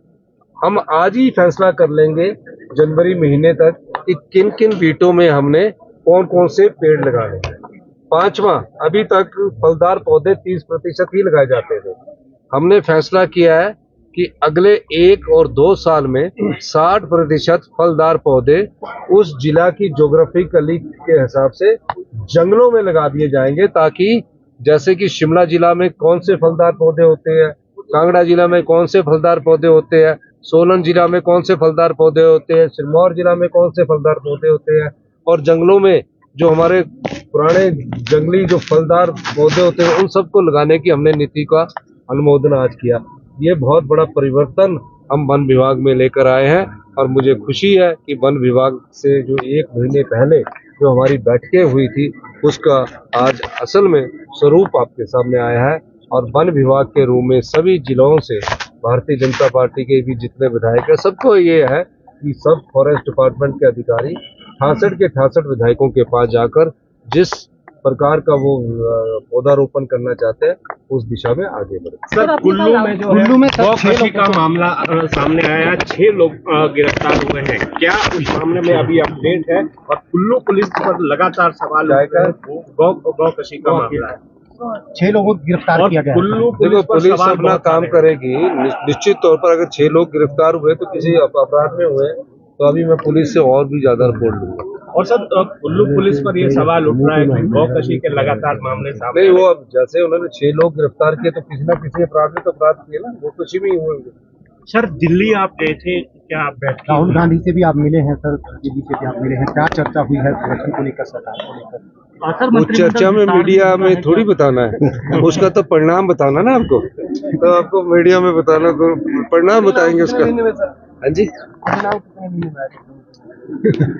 हम आज ही फैसला कर लेंगे जनवरी महीने तक कि किन किन बीटों में हमने कौन कौन से पेड़ लगाने हैं। पांचवा, अभी तक फलदार पौधे 30% ही लगाए जाते थे। हमने फैसला किया है कि अगले 1 और 2 साल में 60% फलदार पौधे उस जिला की ज्योग्राफिकली के हिसाब से जंगलों में लगा दिए जाएंगे, ताकि जैसे कि शिमला जिला में कौन से फलदार पौधे होते हैं, कांगड़ा जिला में कौन से फलदार पौधे होते हैं, सोलन जिला में कौन से फलदार पौधे होते हैं, सिरमौर जिला में कौन से फलदार पौधे होते हैं, और जंगलों में जो हमारे पुराने जंगली जो फलदार पौधे होते हैं उन सबको लगाने की हमने नीति का अनुमोदन आज किया। ये बहुत बड़ा परिवर्तन हम वन विभाग में लेकर आए हैं, और मुझे खुशी है कि वन विभाग से जो 1 महीने पहले जो हमारी बैठकें हुई थी, उसका आज असल में स्वरूप आपके सामने आया है। और वन विभाग के रूप में सभी जिलों से भारतीय जनता पार्टी के भी जितने विधायक हैं, सबको ये है कि सब फॉरेस्ट डिपार्टमेंट के अधिकारी 68 के 68 विधायकों के पास जाकर जिस प्रकार का वो पौधारोपण करना चाहते हैं उस दिशा में आगे बढ़े। सर, कुल्लू में जो है गौकशी का मामला सामने आया, 6 लोग गिरफ्तार हुए हैं। क्या उस मामले में अभी अपडेट है? और कुल्लू पुलिस पर लगातार सवाल उठकर गौकशी का मामला है, 6 लोगों को गिरफ्तार किया गया। कुल्लू पुलिस अपना काम करेगी। निश्चित तौर पर अगर 6 लोग गिरफ्तार हुए तो किसी अपराध में हुए, तो अभी मैं पुलिस से और भी ज्यादा रिपोर्ट लूंगा। और सर, कुल्लू पुलिस पर ये सवाल उठ रहा है कि गौकशी के लगातार मामले सामने नहीं, वो अब जैसे उन्होंने 6 लोग गिरफ्तार किए तो किसी न किसी अपराध में तो अपराध किए ना, गौकशी में ही हुए। सर, दिल्ली आप गए थे, क्या आप बैठे? राहुल गांधी से भी आप मिले हैं सर, बीजेपी से भी आप मिले हैं, क्या चर्चा हुई है इलेक्शन को लेकर, सरकार को लेकर? वो चर्चा में मीडिया में थोड़ी बताना है, उसका तो परिणाम बताना ना आपको, तो आपको मीडिया में बताना, तो परिणाम बताएंगे उसका। हाँ जी,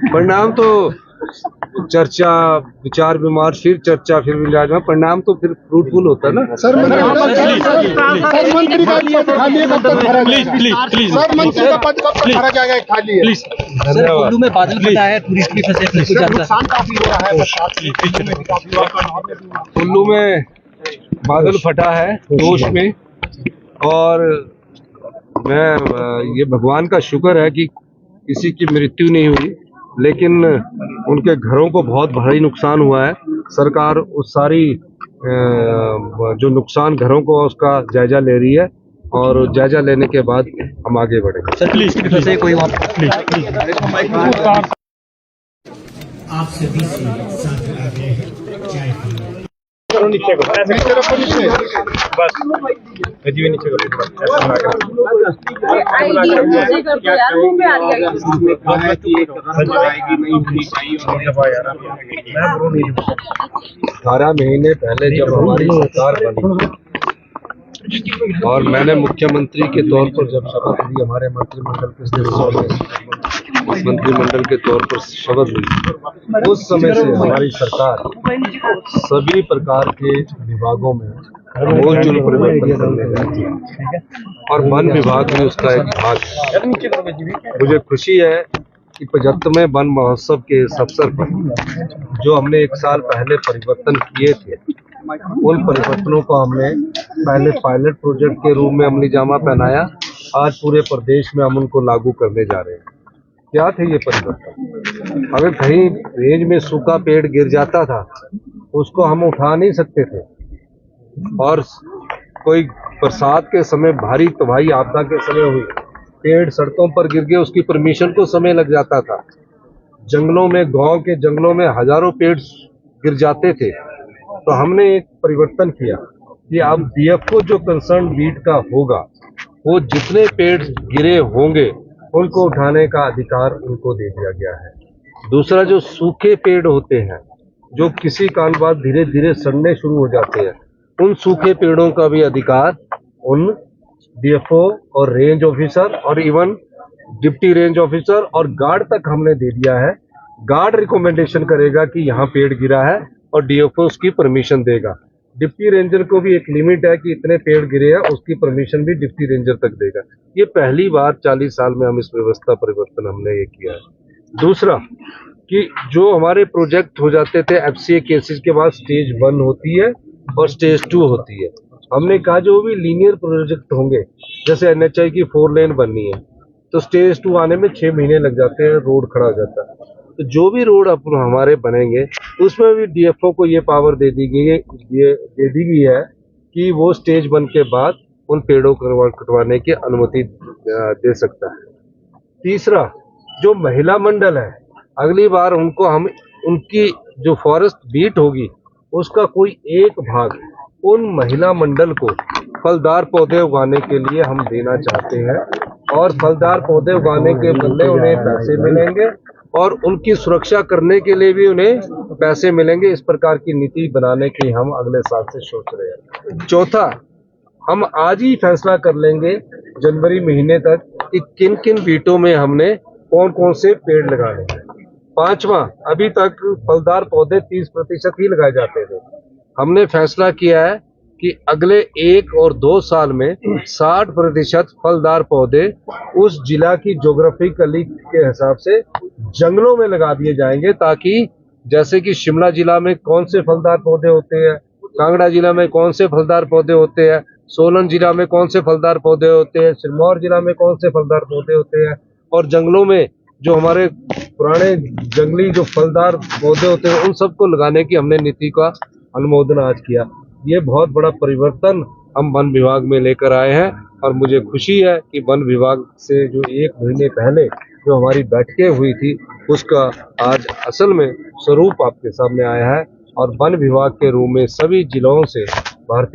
परिणाम तो चर्चा, विचार विमर्श, फिर चर्चा, फिर विचार, परिणाम तो फिर फ्रूटफुल होता है ना। सर, मंत्री का पद खाली है, कब तक भरा जाएगा? सर, मंत्री का पद कब तक भरा जाएगा? खाली है। सर, कुल्लू में बादल फटा है, टूरिस्ट भी फंसे, कुछ नुकसान काफी हो रहा है। कुल्लू में बादल फटा है जोश में, और ये भगवान का शुक्र है कि किसी की मृत्यु नहीं हुई, लेकिन उनके घरों को बहुत भारी नुकसान हुआ है। सरकार उस सारी जो नुकसान घरों को उसका जायजा ले रही है और जायजा लेने के बाद हम आगे बढ़ेंगे। सर प्लीज से कोई आप सभी से साथ आग्रह है चाय पीने नीचे करो, ऐसे नीचे रखो, नीचे बस जी नीचे करो, ऐसा ना करो। आईडी कर दो यार, मुंह पे आ रही है। आपने कहा है कि एक जाएगी नहीं होनी चाहिए और मैं 18 महीने पहले जब हमारी सरकार बनी और मैंने मुख्यमंत्री के तौर पर जब शपथ ली, हमारे मंत्रिमंडल के सदस्यों ने मंत्रिमंडल के तौर पर शपथ ली, उस समय से हमारी सरकार सभी प्रकार के विभागों में मूलचूल परिवर्तन करने जाती है और वन विभाग भी उसका एक भाग है। मुझे खुशी है कि 75वें वन महोत्सव के इस अवसर पर जो हमने 1 साल पहले परिवर्तन किए थे, उन परिवर्तनों को हमने पहले पायलट प्रोजेक्ट के रूप में अमली जामा पहनाया। आज पूरे प्रदेश में हम उनको लागू करने जा रहे हैं। क्या थे ये परिवर्तन? अगर कहीं रेंज में सूखा पेड़ गिर जाता था, उसको हम उठा नहीं सकते थे, और कोई बरसात के समय भारी तबाही आपदा के समय हुई, पेड़ सड़कों पर गिर गए, उसकी परमिशन को समय लग जाता था। जंगलों में, गांव के जंगलों में हजारों पेड़ गिर जाते थे। तो हमने एक परिवर्तन किया कि अब डीएफओ जो कंसर्न बीट का होगा, वो जितने पेड़ गिरे होंगे उनको उठाने का अधिकार उनको दे दिया गया है। दूसरा, जो सूखे पेड़ होते हैं जो किसी कारण बाद धीरे धीरे सड़ने शुरू हो जाते हैं, उन सूखे पेड़ों का भी अधिकार उन डीएफओ और रेंज ऑफिसर और इवन डिप्टी रेंज ऑफिसर और गार्ड तक हमने दे दिया है। गार्ड रिकमेंडेशन करेगा कि यहाँ पेड़ गिरा है और डीएफओ उसकी परमिशन देगा। डिप्टी रेंजर को भी एक लिमिट है कि इतने पेड़ गिरे हैं, उसकी परमिशन भी डिप्टी रेंजर तक देगा। ये पहली बार 40 साल में हम इस व्यवस्था परिवर्तन हमने ये किया है। दूसरा कि जो हमारे प्रोजेक्ट हो जाते थे एफसीए केसेस के बाद, स्टेज 1 होती है और स्टेज 2 होती है। हमने कहा जो भी लीनियर प्रोजेक्ट होंगे, जैसे एनएचआई की 4 लेन बननी है, तो स्टेज 2 आने में 6 महीने लग जाते हैं, रोड खड़ा हो जाता है। तो जो भी रोड अपन हमारे बनेंगे उसमें भी डीएफओ को ये पावर दे दी गई है कि वो स्टेज 1 के बाद उन पेड़ों को कटवाने की अनुमति दे सकता है। तीसरा, जो महिला मंडल है, अगली बार उनको हम उनकी जो फॉरेस्ट बीट होगी उसका कोई एक भाग उन महिला मंडल को फलदार पौधे उगाने के लिए हम देना चाहते हैं, और फलदार पौधे उगाने के बदले उन्हें पैसे मिलेंगे और उनकी सुरक्षा करने के लिए भी उन्हें पैसे मिलेंगे। इस प्रकार की नीति बनाने की हम अगले साल से सोच रहे हैं। चौथा, हम आज ही फैसला कर लेंगे जनवरी महीने तक कि किन किन बीटों में हमने कौन कौन से पेड़ लगाने हैं। पांचवा, अभी तक फलदार पौधे 30% ही लगाए जाते थे। हमने फैसला किया है कि अगले 1 और 2 साल में 60% फलदार पौधे उस जिला की ज्योग्राफिकली के हिसाब से जंगलों में लगा दिए जाएंगे, ताकि जैसे कि शिमला जिला में कौन से फलदार पौधे होते हैं, कांगड़ा जिला में कौन से फलदार पौधे होते हैं, सोलन जिला में कौन से फलदार पौधे होते हैं, सिरमौर जिला में कौन से फलदार पौधे होते हैं, और जंगलों में जो हमारे पुराने जंगली जो फलदार पौधे होते हैं उन सबको लगाने की हमने नीति का अनुमोदन आज किया। ये बहुत बड़ा परिवर्तन हम वन विभाग में लेकर आए हैं और मुझे खुशी है कि वन विभाग से जो 1 महीने पहले जो हमारी बैठकें हुई थी उसका आज असल में स्वरूप आपके सामने आया है, और वन विभाग के रूप में सभी जिलों से भारतीय